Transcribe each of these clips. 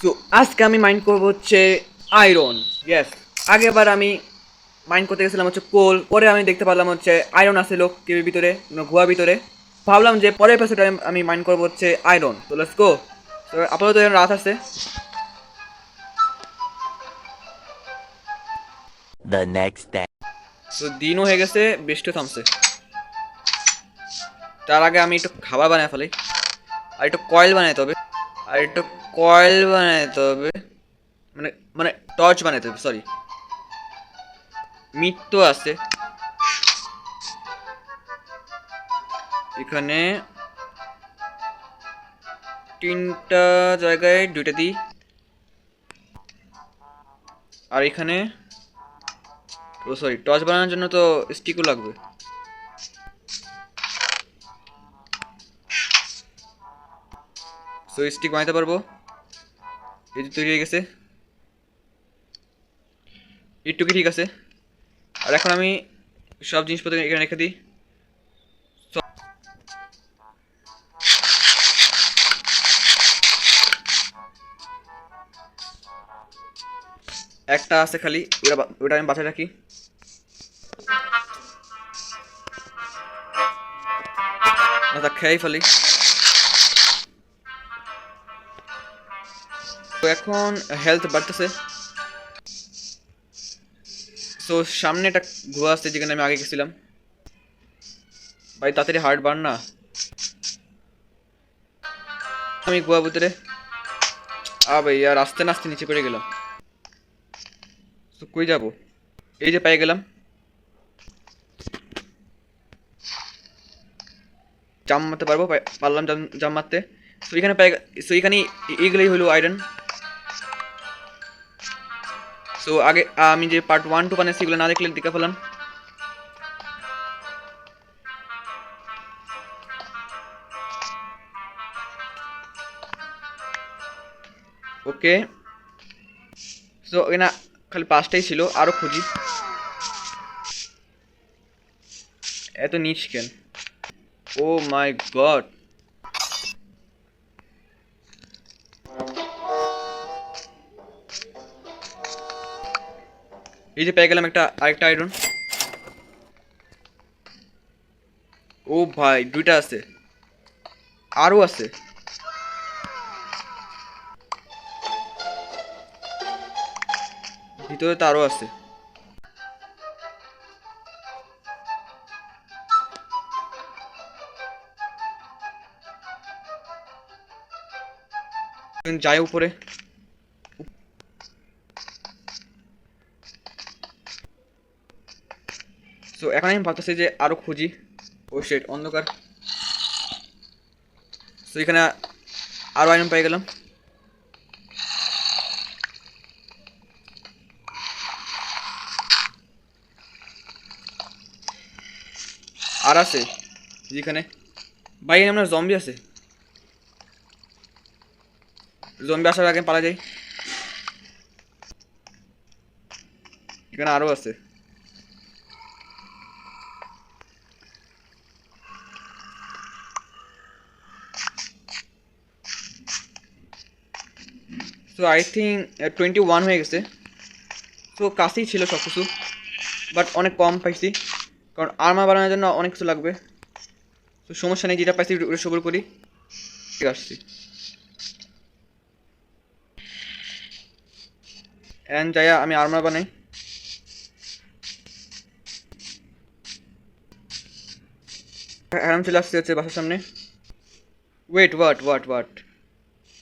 So আজকে আমি mind করবো হচ্ছে আয়রন। ইয়েস, আগেরবার আমি মাইন্ড করতে গেছিলাম হচ্ছে কোল, পরে আমি দেখতে পারলাম হচ্ছে আয়রন আছে লোক কেবির ভিতরে, গুহার ভিতরে। ভাবলাম যে পরের এপিসোডে আমি মাইন্ড করবো হচ্ছে আয়রন। তো লেটস গো। তো আপাতত এখন রাত আছে। The next day. তো দিনও হয়ে গেছে, বৃষ্টিও থামছে। তার আগে আমি একটু খাবার বানায় ফেলি, আর একটু কয়েল বানাইতে হবে, আর একটু কয়েল বানাইতে হবে, মানে মানে টর্চ বানাইতে হবে, সরি। মিট তো আছে এখানে, তিনটা জায়গায় দুইটা দিই, আর এখানে ও সরি, টর্চ বানানোর জন্য তো স্টিকও লাগবে। সো স্টিক বানাতে পারবো, এই যে তৈরি হয়ে গেছে, একটু কি ঠিক আছে। আর এখন আমি সব জিনিসপত্র এখানে রেখে দিই। একটা আছে খালি, ওটা আমি বাসায় রাখি। না তা খেয়েই ফেলি। তো এখন হেলথ বাড়তেছে। সো সামনে একটা গুহা আছে যেখানে আমি আগে গেছিলাম। ভাই তাড়াতাড়ি হার্ট বার্ন না। আমি গুহা ভিতরে, ভাই আর আস্তে না আস্তে নিচে পড়ে গেলাম। তো কই যাবো? এই যে পেয়ে গেলাম, জাম মারতে পারবো, পারলাম জাম জাম মারতে। সো এখানে পেয়ে, সো এখানে এইগুলোই হলো আয়রন। সো আগে আমি যে পার্ট 1 2 বানাইছি এগুলো না দেখলে দেখে ফেলাম। ওকে, সো এখানে খালি 5টাই ছিল, আরো খুঁজি। এত নিচ কেন? ও মাই গড, এই যে পেয়ে গেলাম একটা আরেকটা আয়রন। ও ভাই দুইটা আছে, আরো আছে। ভিতরে তো আরো আছে। যাই উপরে। সো এখন আমি ভাবতেছি যে আরো খুঁজি। ও শিট, অন্ধকার। সো এখানে আরো আয়রন পেয়ে গেলাম। আর আছে যেখানে, ভাই আমরা জম্বি আছে। জম্বি আসার আগে পালা যাই। এখানে আরো আছে। সো আই থিঙ্ক 21 হয়ে গেছে। সো কাছেই ছিল সব কিছু, বাট অনেক কম পাইছি, কারণ আর্মার বানানোর জন্য অনেক কিছু লাগবে। তো সমস্যা নেই, যেটা পাইছি ওটা সবর করি। ঠিক আসছি, অ্যান্ড যাইয়া আমি আর্মার বানাই। এখন চলে আসছে হচ্ছে বাসার সামনে। ওয়েট, হোয়াট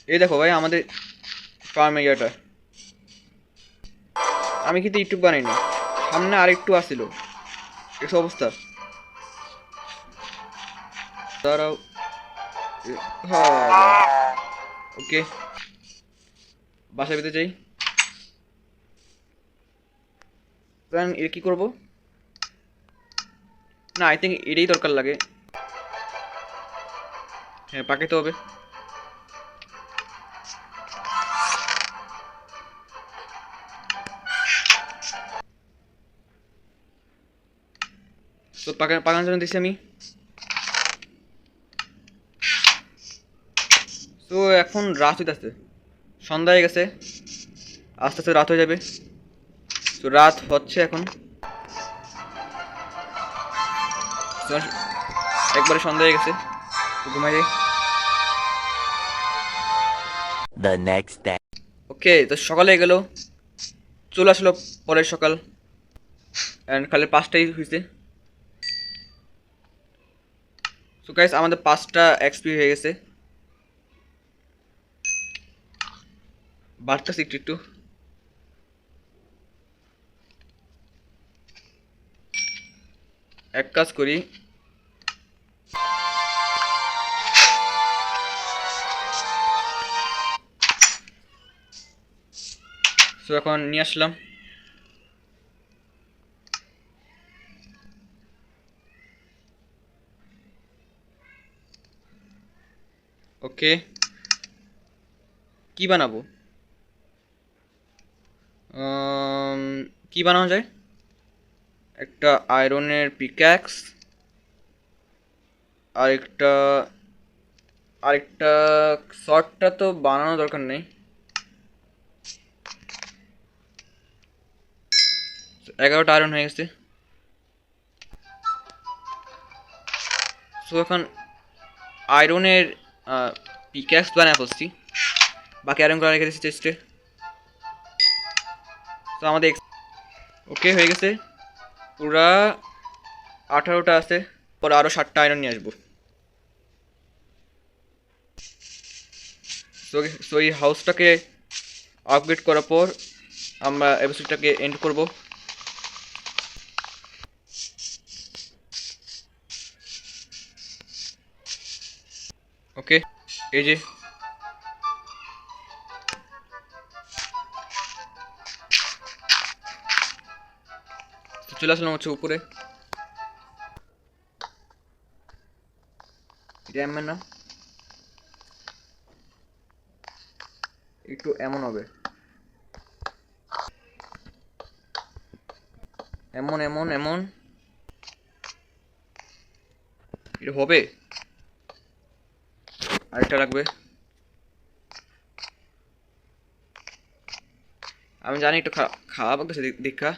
এই দেখো ভাই আমাদের ফার্ম এরিয়াটা। আমি কিন্তু ইউটিউব বানাইনি, সামনে আর একটু আসছিল। এসব অবস্থা। দাঁড়াও, ওকে, বাসার ভিতরে যাই। এর কি করবো? না, আই থিঙ্ক এটাই দরকার লাগে। হ্যাঁ, পাকাইতে হবে। তো পাকানোর জন্য দিচ্ছি আমি। তো এখন রাত হইতেছে, সন্ধ্যা হয়ে গেছে, আস্তে আস্তে রাত হয়ে যাবে। তো রাত হচ্ছে এখন, তো একবারে সন্ধ্যা হয়ে গেছে, তো ঘুমাই যাই। The next day. ওকে, তো সকালে গেল, চলে আসলো পরের সকাল, অ্যান্ড খালি 5টাই হয়েছে। সো গাইস, আমাদের 5টা এক্সপি হয়ে গেছে, বাড়তেছে একটু একটু। এক কাজ করি, সো এখন নিয়ে আসলাম। ওকে, কি বানাবো? কি বানানো যায়? একটা আয়রনের পিক্যাক্স, আরেকটা আরেকটা শর্টটা তো বানানো দরকার নেই। 11টা আয়রন হয়ে গেছে। সো এখন আয়রনের পিক্যাক্স বানায় ফেলছি, বাকি আয়রন করা রেখে দিচ্ছি চেস্টে। তো আমাদের ওকে হয়ে গেছে, পুরা 18টা আছে, পরে আরও 7টা আয়রন নিয়ে আসবো। সো এই হাউসটাকে আপগ্রেড করার পর আমরা এপিসোডটাকে এন্ড করব। ওকে, এই যে তো চলে আসলাম হচ্ছে উপরে। এমন না, একটু এমন হবে, এমন এমন এমন, এটা হবে। আরেকটা লাগবে। আমি জানি একটু খারাপ লাগতেছে দেখা,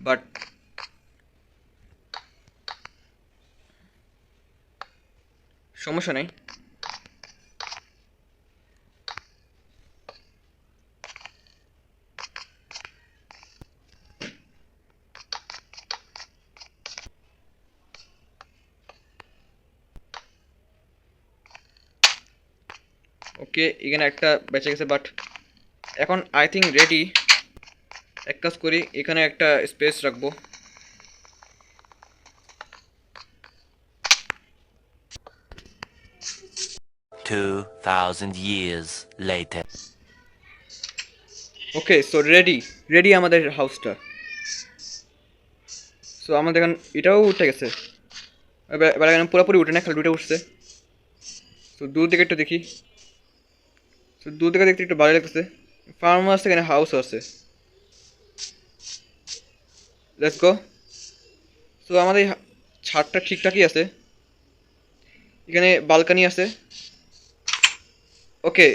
বাট সমস্যা নেই। ওকে, এখানে একটা বেঁচে গেছে, বাট এখন আই থিঙ্ক রেডি। এক কাজ করি, এখানে একটা স্পেস রাখবো। 2,000 years later. ওকে, সো রেডি রেডি আমাদের হাউসটা। সো আমাদের এখন এটাও উঠে গেছে, এবার এখানে পুরোপুরি উঠে না, খালি দুটো উঠছে। তো দূর থেকে একটু দেখি, তো দূর থেকে দেখতে একটু ভালো লাগতেছে। ফার্ম আছে, এখানে হাউস আছে। Let's go. তো আমাদের ছাদটা ঠিকঠাকই আছে, এখানে বালকানি আছে। ওকে,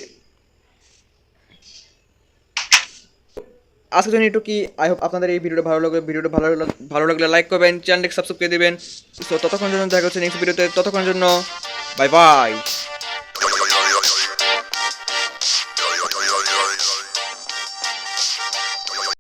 আজকের জন্য একটু কি, আই হোপ আপনাদের এই ভিডিওটা ভালো লাগবে। ভিডিওটা ভালো লাগলে লাইক করবেন, চ্যানেলটাকে সাবস্ক্রাইব করে দেবেন। তো ততক্ষণ জন্য দেখা হচ্ছে নেক্সট ভিডিওতে, ততক্ষণ জন্য বাই বাই।